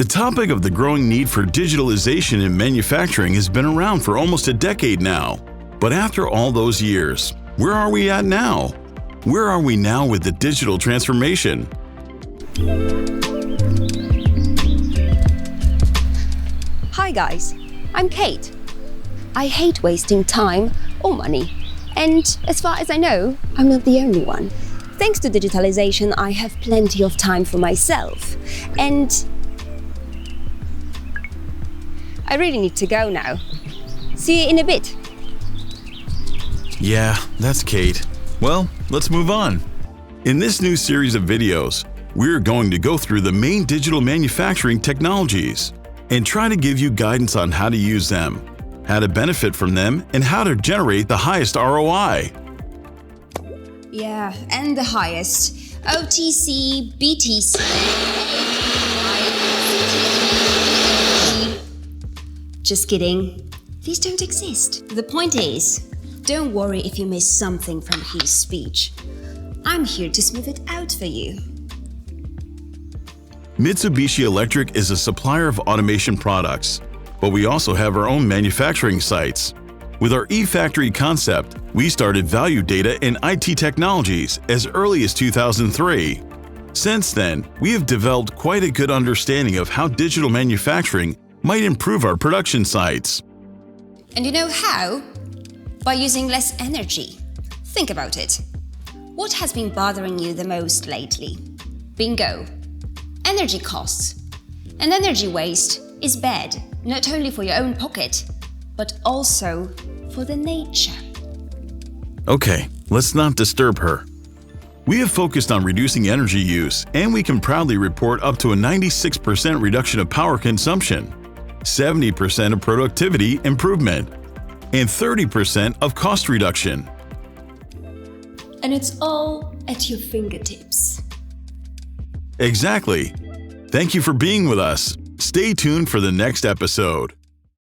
The topic of the growing need for digitalization in manufacturing has been around for almost a decade now. But after all those years, where are we at now? Where are we now with the digital transformation? Hi guys, I'm Kate. I hate wasting time or money. And as far as I know, I'm not the only one. Thanks to digitalization, I have plenty of time for myself. And I really need to go now. See you in a bit. Yeah, that's Kate. Well, let's move on. In this new series of videos, we're going to go through the main digital manufacturing technologies and try to give you guidance on how to use them, how to benefit from them, and how to generate the highest ROI. Yeah, and the highest. OTC, BTC. Just kidding. These don't exist. The point is, don't worry if you miss something from his speech. I'm here to smooth it out for you. Mitsubishi Electric is a supplier of automation products, but we also have our own manufacturing sites. With our eFactory concept, we started Value Data and IT Technologies as early as 2003. Since then, we have developed quite a good understanding of how digital manufacturing might improve our production sites. And you know how? By using less energy. Think about it. What has been bothering you the most lately? Bingo! Energy costs. And energy waste is bad, not only for your own pocket, but also for the nature. Okay, let's not disturb her. We have focused on reducing energy use, and we can proudly report up to a 96% reduction of power consumption, 70% of productivity improvement, and 30% of cost reduction. And it's all at your fingertips. Exactly. Thank you for being with us. Stay tuned for the next episode.